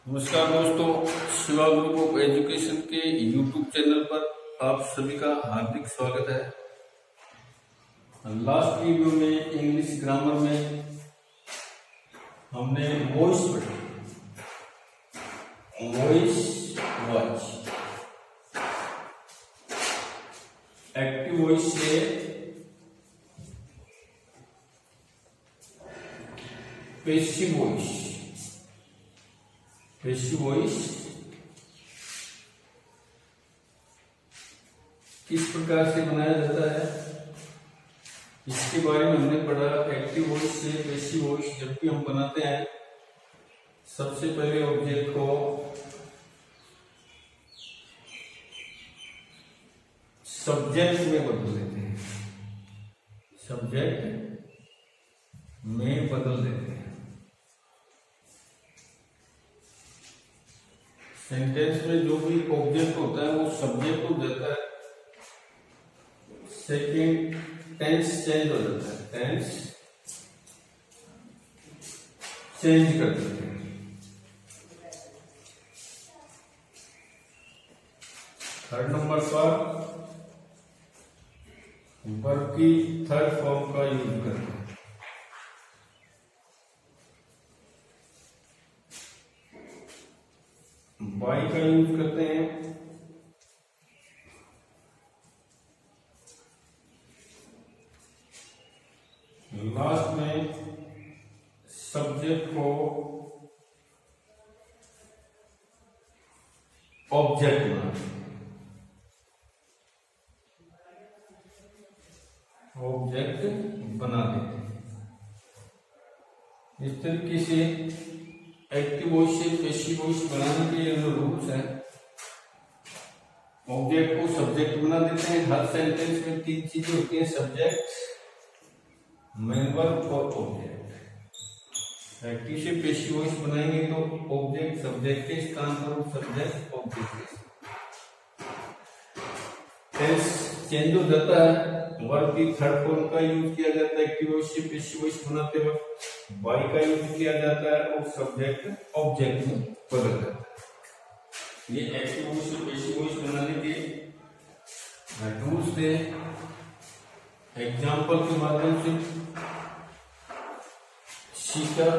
नमस्कार दोस्तों, Shiva group of education के यूट्यूब चैनल पर आप सभी का हार्दिक स्वागत है। लास्ट वीडियो में इंग्लिश ग्रामर में हमने वॉइस पढ़ी, वॉइस वॉच, एक्टिव वॉइस से पैसिव वॉइस। पैसिव वॉइस किस प्रकार से बनाया जाता है इसके बारे में हमने पढ़ा। एक्टिव वॉइस से पैसिव वॉइस जब भी हम बनाते हैं, सबसे पहले ऑब्जेक्ट को सब्जेक्ट में बदल देते हैं, सब्जेक्ट में बदल देते हैं। सेंटेंस में जो भी ऑब्जेक्ट होता है वो सब्जेक्ट हो जाता है। सेकंड, टेंस चेंज हो जाता है, टेंस चेंज कर देते हैं। थर्ड नंबर पर वर्ब की थर्ड फॉर्म का यूज करते हैं। बाई का यूज करते हैं। लास्ट में सब्जेक्ट को ऑब्जेक्ट बनाते हैं, ऑब्जेक्ट बना देते हैं। इस तरीके से एक्टिव वॉइस से पैसिव वॉइस बनाने के जो रूल्स हैं, ऑब्जेक्ट को सब्जेक्ट बना देते हैं। हर सेंटेंस में तीन चीजें होती हैं, सब्जेक्ट, मेन वर्ब और ऑब्जेक्ट। एक्टिव से पैसिव वॉइस बनाएंगे तो ऑब्जेक्ट सब्जेक्ट के स्थान पर सब्जेक्ट ऑब्जेक्ट के। टेंस चेंज हो जाता है, वर्ब की थर्ड फॉर्म का यूज किया जाता है एक्टिव वॉइस से पैसिव वॉइस बनाते वक्त। बाई का यूज किया जाता है और सब्जेक्ट ऑब्जेक्ट में बदल जाता है। ये एक्टिव वॉइस से पैसिव वॉइस बनाने के रूल्स थे। एग्जाम्पल के माध्यम से सीखा।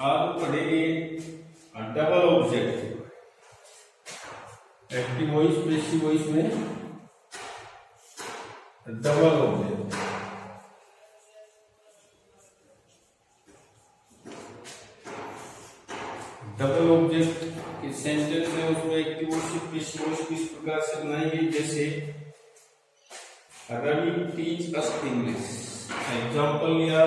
आप पढ़ेंगे double object, active voice passive voice में डबल ऑब्जेक्ट। डबल ऑब्जेक्ट के सेंटेंस है, उसमें एक्टिव वॉइस से पैसिव वॉइस किस प्रकार से बनाएंगे। जैसे Ravi teach us English, example लिया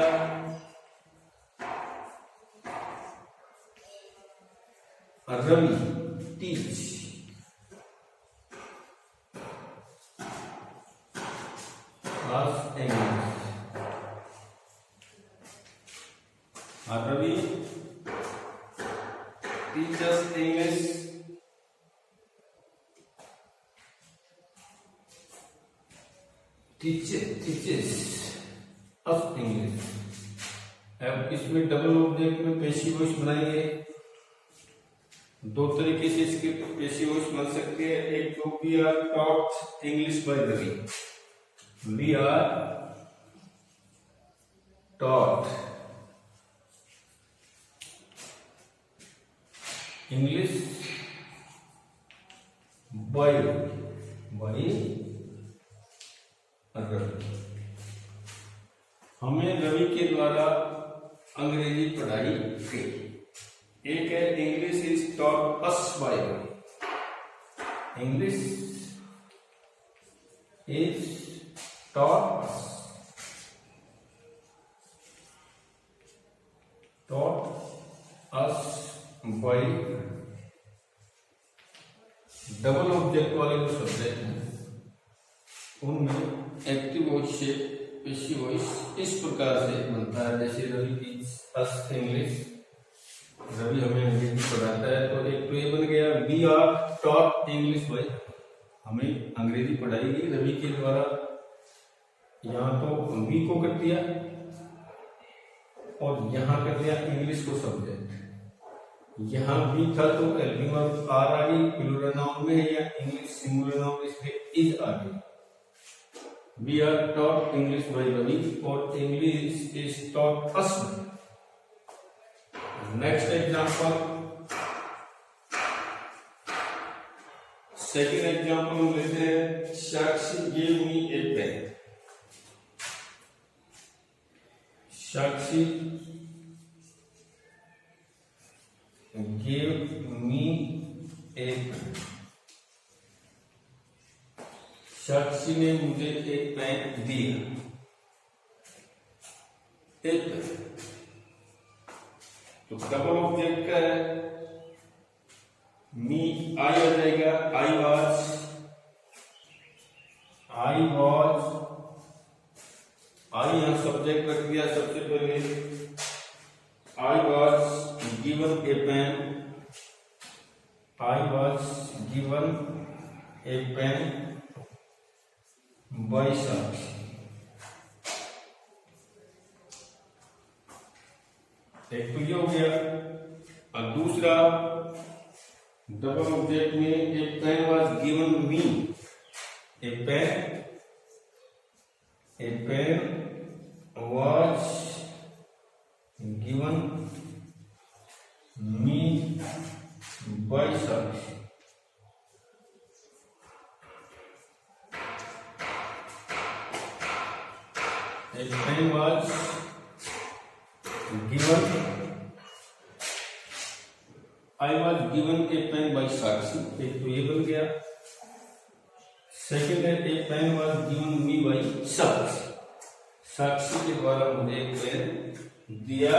Ravi teach us English. Ravi teaches English teaches us English। अब इसमें डबल ऑब्जेक्ट में पैसिव वॉइस बनाएंगे। दो तरीके से इसके पैसिव वॉइस बन सकती है। एक तो we are taught English by Ravi, we are taught English by Ravi. हमें रवि के द्वारा अंग्रेजी पढ़ाई गई। एक है English is taught us by Ravi, English is taught us by. Double object वाले जो सब्जेक्ट हैं उनमें एक्टिव वॉइस से पैसिव वॉइस इस प्रकार से बनता है। जैसे Ravi teach us English, Ravi हमें अंग्रेजी पढ़ाता है, तो एक तो ये बन गया we are taught English by, हमें अंग्रेजी पढ़ाई गई रवि के द्वारा। यहाँ तो वी को कर दिया और यहां कर दिया इंग्लिश को सब्जेक्ट। यहाँ भी था तो हेल्पिंग वर्ब आर आ गई, प्लूरल नाउन में है या इंग्लिश सिंगुलर नाउन इसलिए इज आ गई। We are taught English by Ravi or English is taught us. Next example, second example हम लेते हैं, Sakshi gave me a pen. Sakshi gave me a pen. साक्षी ने मुझे एक पेन दिया, एक पेन। तो डबल ऑब्जेक्ट का है, मी आई आ जाएगा, आई वॉज, आई यहां सब्जेक्ट रख दिया सबसे पहले, I was given a pen, I was given a pen by Sakshi. एक तो ये हो गया, और दूसरा डबल ऑब्जेक्ट में a pen was given me, a pen was given me by Sakshi. A pen was given, I was given a pen by Sakshi, एक तो ये बन गया। सेकेंड है, a pen was given me by Sakshi, साक्षी के द्वारा मुझे एक पेन दिया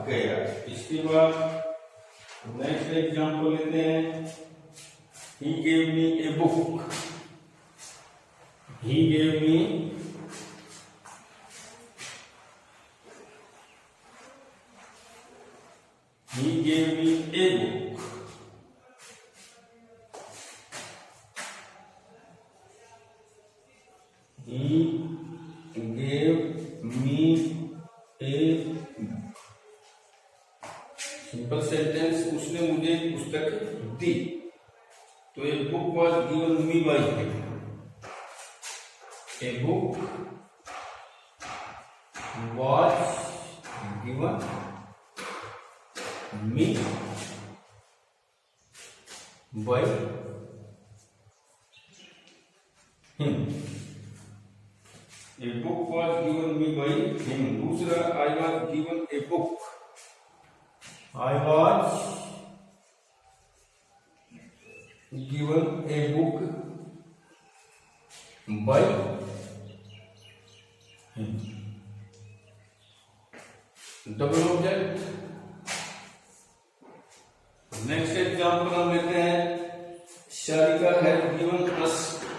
गया। इसके बाद नेक्स्ट एग्जाम्पल लेते हैं, he gave me a book, he gave me a book, he gave me a book। Simple sentence, उसने मुझे पुस्तक दी, तो a book was given me by him, a book was given me by him, a book was given me by him। दूसरा, I was given a book, I was given a book by him। Double object. Next example हम लेते हैं, Sharika has given us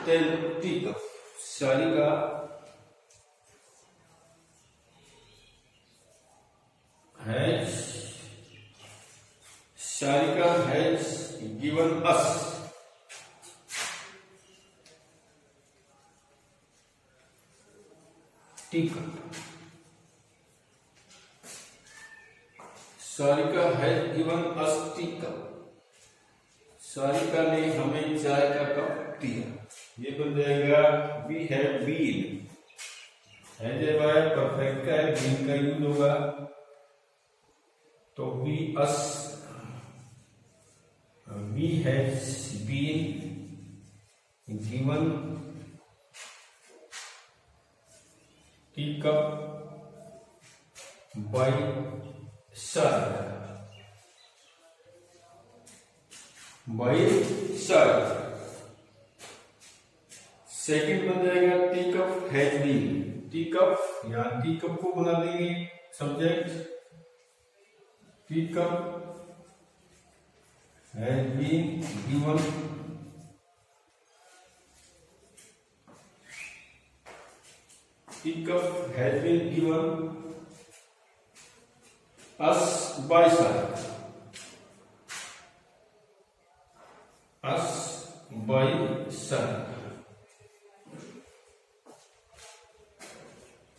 10 tea cup, Sharika has given us tea cup, Sarika has given us tea cup, Sarika ने हमें चाय का cup दिया। ये बन जाएगा we have been, has a by perfect का है, बीन का यूज होगा, तो we us, we has been given tea cup by Sharika, by Sharika. Second बन जाएगा T cup has been, tea cup, यहां टी कप को बना देंगे subject, tea cup has been given teacup has been given us by Sarah. Us by Sarah.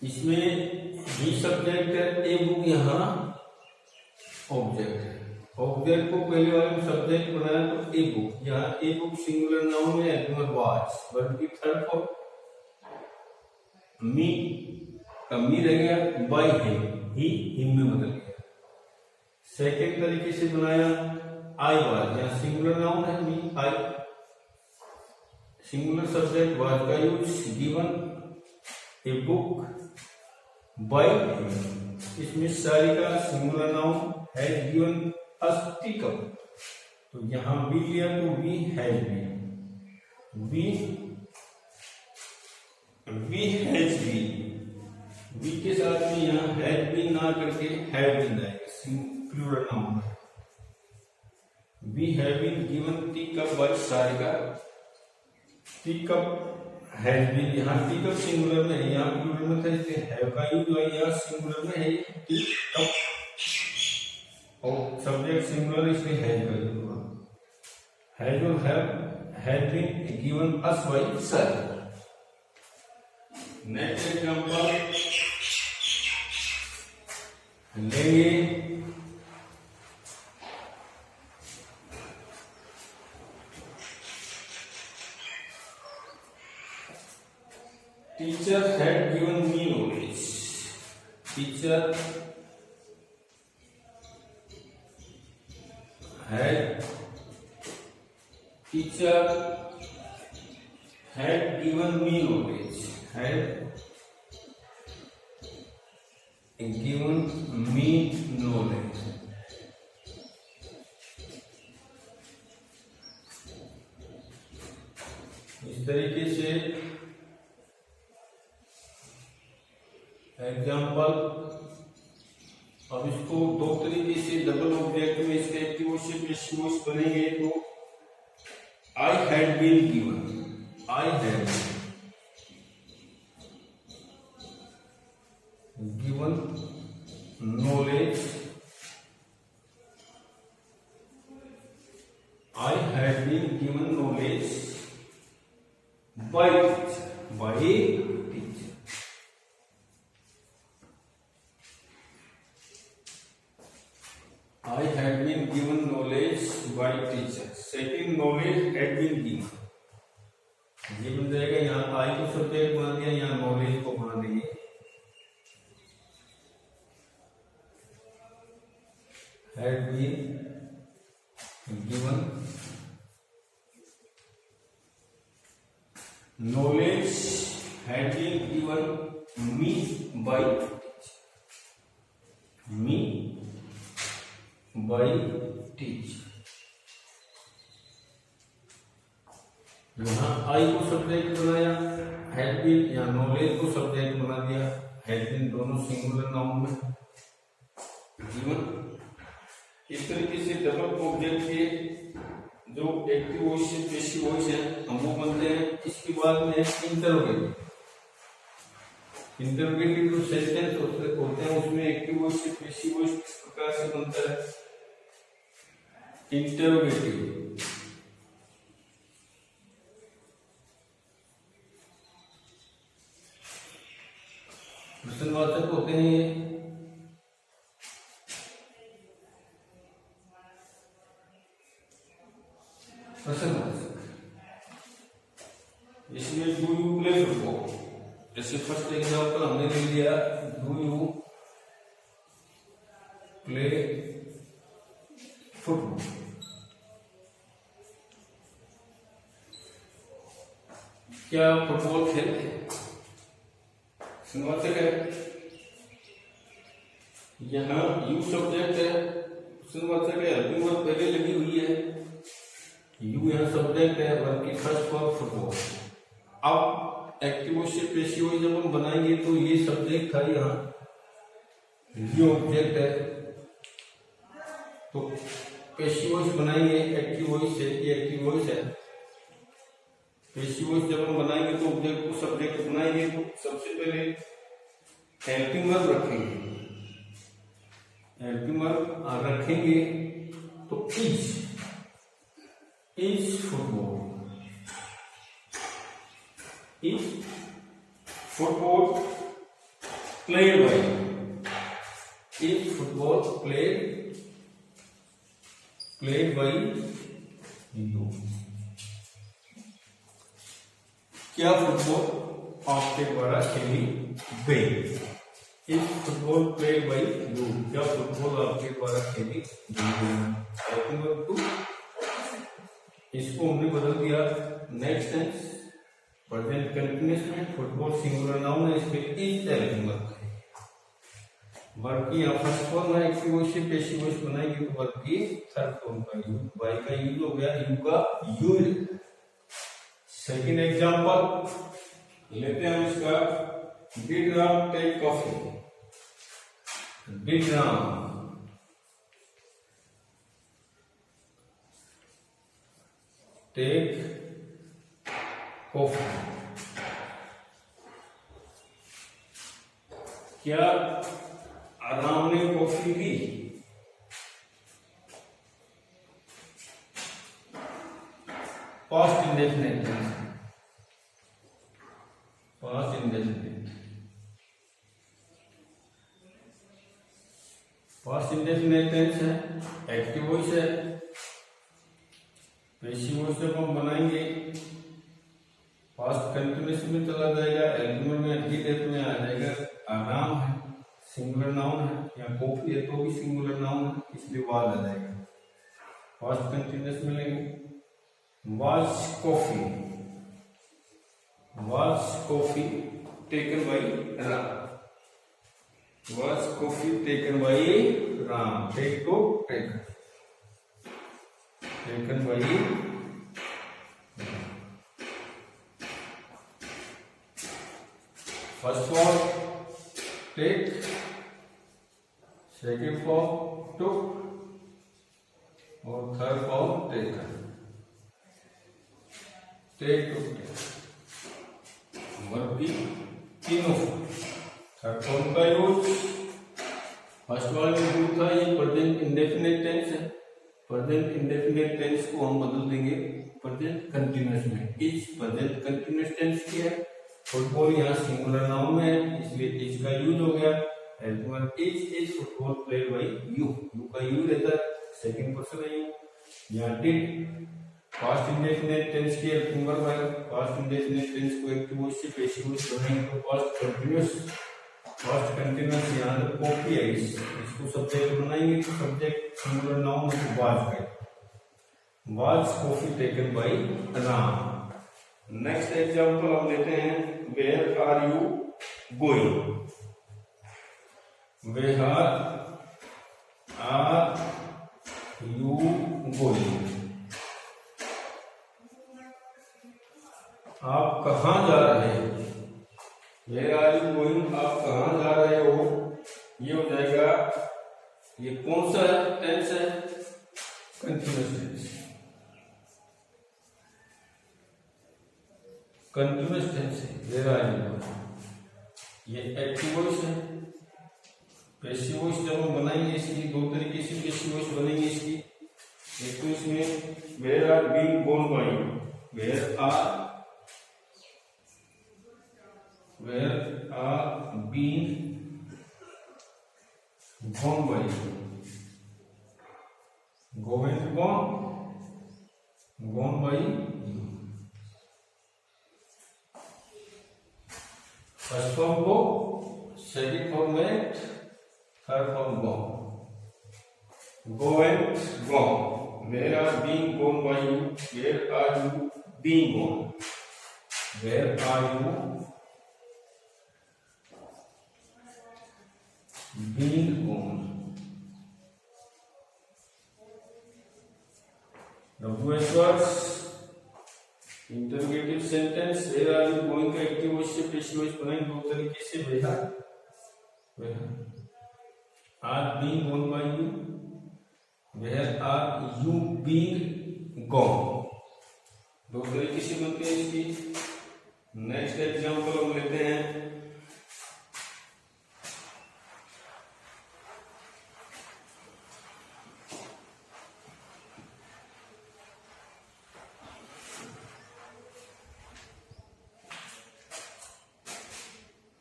इसमें ही subject है, a book यहाँ object है। ऑब्जेक्ट को पहले वाले में सब्जेक्ट बनाया तो ए बुक, यहाँ ए बुक सिंगुलर नाउन में एडवर्ब वाज, वर्ब की थर्ड फॉर्म मी का मी रह गया, बाय हिम ही हिम में बदल गया। सेकंड तरीके से बनाया आई वाज, यहाँ सिंगुलर नाउन है me I, singular subject was का use, given a book by him. इसमें Sarika singular noun has given us teacup, तो यहां बी लिया तो we has been, we has been, we के साथ में यहां हैज बीन ना करके हैव बीन आएगा, प्लूरल नाउन है। We have been given teacup by Sarika, teacup has been, यहाँ टीकअप सिंगुलर में है, यहाँ प्लूरल में था इसलिए हैव का यूज हुआ, यहाँ सिंगुलर में है टीकअप और सब्जेक्ट सिंगुलर इसलिए हैज का यूज हुआ। हैज और have been given us by sir. Next example लेंगे teacher had given me knowledge, teacher had given me knowledge, had given me knowledge। इस तरीके से एग्जाम्पल। अब इसको दो तरीके से डबल ऑब्जेक्ट में इसके एक्टिव वॉइस से पैसिव वॉइस बनेंगे। तो I had been given, I had given knowledge, I had been given knowledge by teacher, by teacher। I had been given knowledge by teacher। Second knowledge had been given, ये बन जाएगा, यहाँ आई को subject बना दिया, यहाँ नॉलेज को बना देंगे। had been given knowledge, had been given me by teacher, me by teacher। यहाँ आई को सब्जेक्ट बनाया हैड बीन, यहाँ नॉलेज को सब्जेक्ट बना दिया हैड बीन, दोनों सिंगुलर नाउन में गिवन। इस तरीके से डबल ऑब्जेक्ट के जो एक्टिव वॉइस से पैसिव वॉइस है हम वो बनते हैं। इसके बाद में इंटरोगेटिव, इंटरोगेटिव जो सेंटेंस होते हैं उसमें एक्टिव वॉइस से पैसिव वॉइस किस प्रकार से बनता है। इंटरोगेटिव प्रश्नवाचक होते हैं, प्रश्नवाचक। इसमें डू यू प्ले फुटबॉल, जैसे फर्स्ट एग्जांपल हमने ले लिया डू यू प्ले फुटबॉल। क्या फुटबॉल खेलते हैं, प्रश्नवाचक है। यहाँ यू सब्जेक्ट है, प्रश्नवाचक है, हेल्पिंग वर्ब पहले लगी हुई है, यू यहाँ सब्जेक्ट है, वर्ब की फर्स्ट फॉर्म फुटबॉल। अब एक्टिव वॉइस से पैसिव वॉइस जब हम बनाएंगे तो ये सब्जेक्ट था, यहाँ ये ऑब्जेक्ट है, तो पैसिव वॉइस बनाएंगे एक्टिव वॉइस से, ये एक्टिव वॉइस है। पैसिव वॉइस जब हम बनाएंगे तो ऑब्जेक्ट को सब्जेक्ट बनाएंगे, तो सबसे पहले हेल्पिंग वर्ब रखेंगे, हेल्पिंग वर्ब रखेंगे तो is football, is football played by, is football played played by you. क्या फुटबॉल आपके द्वारा खेली गई? Is football played by you. क्या फुटबॉल आपके द्वारा खेली गई? इसको हमने बदल दिया नेक्स्ट टेंस प्रेजेंट कंटिन्यूअस में। फुटबॉल सिंगुलर नाउन है, इसमें इज हेल्पिंग वर्ब है। वर्ब की यहाँ फर्स्ट फॉर्म में एक्टिव वॉइस से पैसिव वॉइस बनाएंगे तो वर्ब की थर्ड फॉर्म का यूज, बाई का यूज हो गया, यू का यूज। सेकंड एग्जांपल लेते हैं इसका। Did Ram take coffee? Did Ram take coffee? क्या राम ने कॉफी ली? Past indefinite tense, past indefinite. Past indefinite tense है, एक्टिव वॉइस है। पैसिव वॉइस जब हम बनाएंगे पास्ट कंटिन्यूअस में चला जाएगा, एल्गुमेंट में अगली डेट में आ जाएगा। आराम है सिंगुलर नाउन है, या कॉफी है तो भी सिंगुलर नाउन है, इसलिए वाज आ जाएगा। पास्ट कंटिन्यूअस में लेंगे was coffee, was coffee taken by Ram, was coffee taken by Ram. Take तो taken, taken by first form take, second form took और third form taken. Take took take verb की तीनों। Third form का use first वाले में जो था, ये प्रेजेंट इंडेफिनिट टेंस है। प्रेजेंट इंडेफिनिट टेंस को हम बदल देंगे प्रेजेंट कंटिन्यूअस में। इज प्रेजेंट कंटिन्यूअस टेंस की है। फुटबॉल यहाँ सिंगुलर नाउन में है, इसलिए इज का यूज हो गया। Is football played by you, you का यूज रहता है, सेकंड पर्सन है यू। यहाँ डिड पास्ट इंडेफिनिट टेंस की हेल्पिंग वर्ब है। पास्ट इंडेफिनिट टेंस को एक्टिव वॉइस से पैसिव वॉइस बनाएंगे तो पास्ट कंटिन्यूअस। पास्ट कंटिन्यूअस यहाँ पर कॉपी है, इसको सब्जेक्ट बनाएंगे तो सब्जेक्ट सिंगुलर नाउन है वाज का। Was coffee taken by Ram. Next example हम लेते हैं, where are you going? Where are you going? आप कहां जा रहे हैं? वेयर आर यू गोइंग, आप कहां जा रहे हो? ये हो जाएगा, ये कौन सा टेंस है? Continuous tense. कंटिन्यूअस टेंस है वेयर आर यू गोइंग। ये एक्टिव वॉइस है। पैसिव वॉइस जब हम बनाएंगे इसकी दो तरीके से पैसिव वॉइस बनेंगे इसकी। एक तो इसमें where are being born by, where are being born by, going born by you. First form को सेकंड फॉर्म में, third form go, go and go. Where are being born by you, where are you being born, where are you being born. WH words interrogative sentence, where are you going का active voice से passive voice बनाएंगे दो तरीके से। Where are being gone by you, where are you being गोन, दो तरीके से बनते हैं इसकी। नेक्स्ट एग्जांपल हम लेते हैं,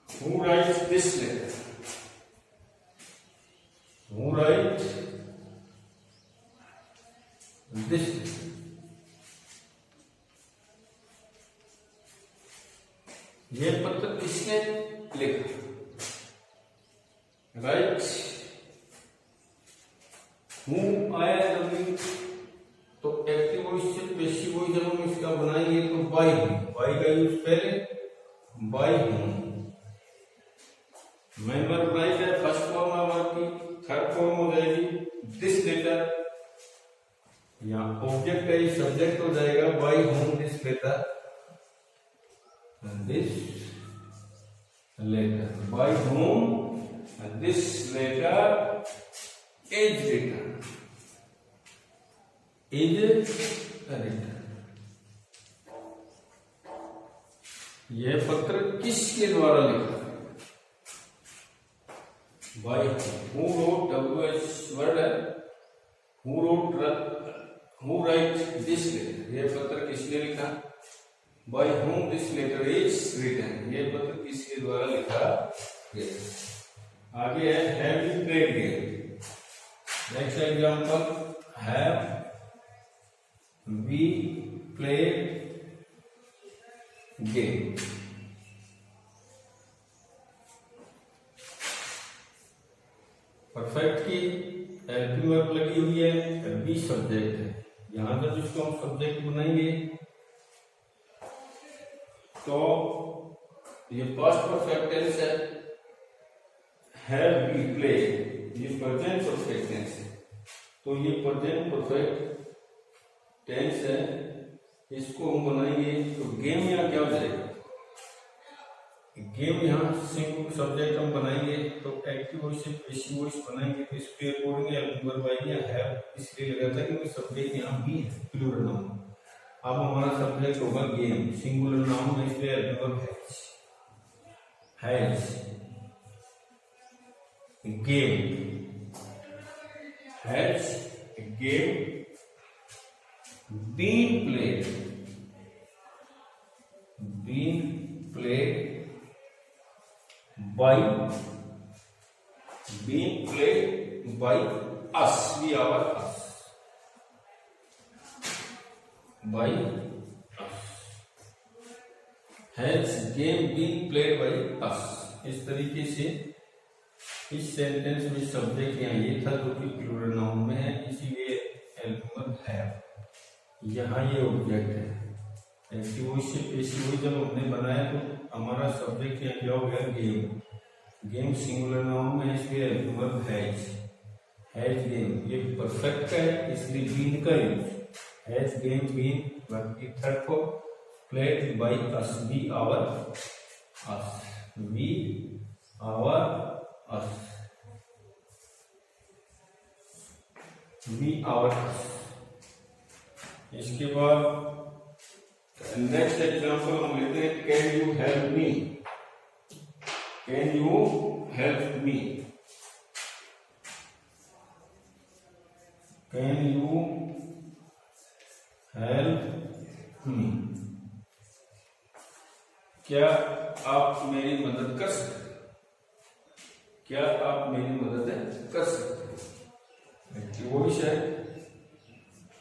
who writes this letter? Who write किसने लिखा, राइट। हूँ आया जब, तो एक्टिव वॉइस से पैसिव वॉइस जब हम इसका बनाएंगे तो बाय हूँ, बाय का यूज पहले, by whom. Main verb write है, फर्स्ट फॉर्म है वर्ब की, थर्ड फॉर्म हो जाएगी दिस लेटर, यहाँ ऑब्जेक्ट है, सब्जेक्ट हो जाएगा by whom this letter, this letter, by whom this letter is written, is written. यह पत्र किसके द्वारा लिखा, by who wrote, WH word है, who wrote, who write this letter, यह पत्र किसने लिखा, by whom this letter is written, यह पत्र किसके द्वारा लिखा गया। आगे है have you played game, next example, have we played game. Perfect की हेल्पिंग वर्ब लगी हुई है, बी सब्जेक्ट है, यहां जब इसको हम सब्जेक्ट बनाएंगे तो ये पास्ट परफेक्ट टेंस है, हैव वी प्लेड ये प्रेजेंट परफेक्ट टेंस है, तो ये प्रेजेंट परफेक्ट टेंस है, इसको हम बनाएंगे तो गेम यहाँ क्या हो जाएगा, गेम यहाँ सिंगल सब्जेक्ट हम बनाएंगे तो एक्टिव वॉइस से पैसिव वॉइस बनाएंगे, तो इसके अकॉर्डिंग हेल्पिंग वर्ब आएगी हैव, इसलिए लगा था क्योंकि सब्जेक्ट यहाँ भी है प्लूरल नाउन। अब हमारा सब्जेक्ट होगा गेम, सिंगुलर नाउन है, इसलिए helping verb has, game, has game been played, been played by, being played by us, we are us, by us, has game been played by us। इस तरीके से इस sentence में subject यहाँ ये था जो कि प्लूरल नाउन में है, इसीलिए हेल्पिंग वर्ब है, यहाँ ये ऑब्जेक्ट है। एक्टिव वॉइस से पैसिव वॉइस जब हमने बनाया तो हमारा सब्जेक्ट यहाँ क्या हो गया, गेम, गेम सिंगुलर नाउन में, इसलिए helping verb has, has game, ये परफेक्ट है इसलिए बीन का use, has game been, verb की third form, played by us, we our us, we our us, we our us. इसके बाद नेक्स्ट एग्जांपल हम लेते हैं, can you help me, can you help me, can you help me, क्या आप मेरी मदद कर सकते, क्या आप मेरी मदद कर सकते। एक्टिव वॉइस है,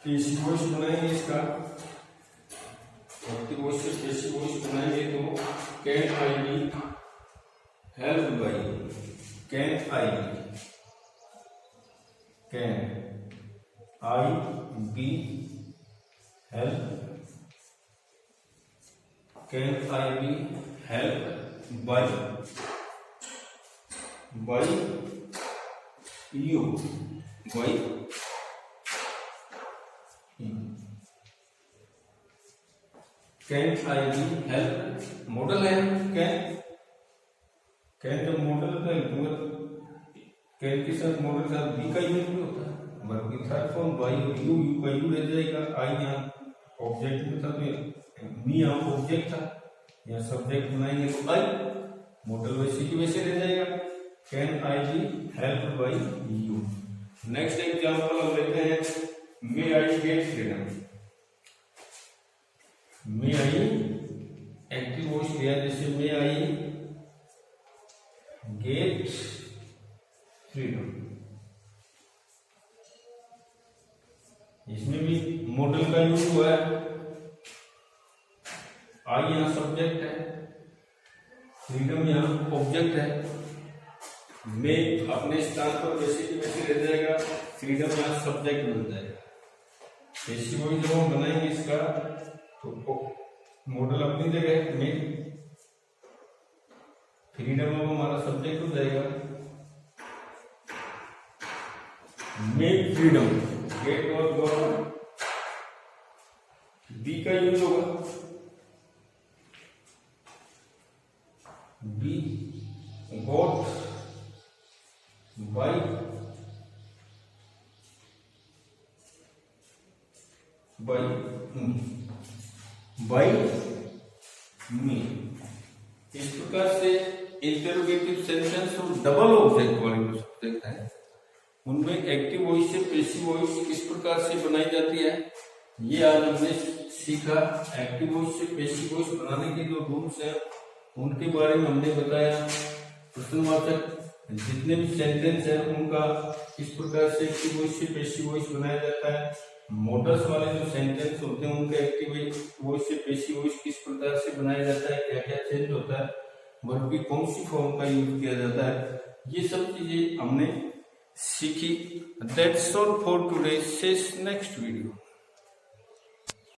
पैसिव वॉइस बनाएंगे इसका, एक्टिव वॉइस से पैसिव वॉइस बनाएंगे तो can I be help by, can I be, can I be help, can I be help by, by you, by can I be help, modal है can, can जब modal है can के साथ model के साथ B का use भी होता है, बल्कि थर्ड फॉर्म बाई और यू, यू का यू रह जाएगा, आई यहाँ ऑब्जेक्ट में था तो मी यहाँ ऑब्जेक्ट था, यहाँ सब्जेक्ट बनाएंगे तो आई, मॉडल वैसे की वैसे रह जाएगा, can I be help by you. Next example हम लेते हैं, may I get freedom, may I active voice लिया, जैसे मे आई गेट फ्रीडम, इसमें भी मॉडल का यूज हुआ है, आई यहाँ सब्जेक्ट है, फ्रीडम ऑब्जेक्ट है, मैं अपने स्थान पर वैसे की वैसे रह जाएगा, फ्रीडम यहाँ सब्जेक्ट बन जाएगा। पैसिव वॉइस जब हम बनाएंगे इसका तो मॉडल अपनी जगह है, मैं फ्रीडम अब हमारा सब्जेक्ट हो जाएगा, मेक फ्रीडम, गेट और गो बी का यूज होगा, बी गॉट बाई मी। इस प्रकार से इंटरोगेटिव सेंटेंस और डबल ऑब्जेक्ट वाले जो सब्जेक्ट है उनमें एक्टिव वॉइस से पैसिव वॉइस किस प्रकार से बनाई जाती है, ये आज हमने सीखा। एक्टिव वॉइस से पैसिव वॉइस बनाने के जो रूल्स हैं उनके बारे में हमने बताया। प्रश्नवाचक जितने भी सेंटेंस है उनका किस प्रकार से एक्टिव वॉइस से पैसिव वॉइस बनाया जाता है, मॉडल्स वाले जो सेंटेंस होते हैं उनका एक्टिव वॉइस से पैसिव वॉइस किस प्रकार से बनाया जाता है, क्या क्या चेंज होता है, वर्ब की कौन सी फॉर्म का यूज किया जाता है, ये सब चीजें हमने सीखी। That's all for today, see you next video.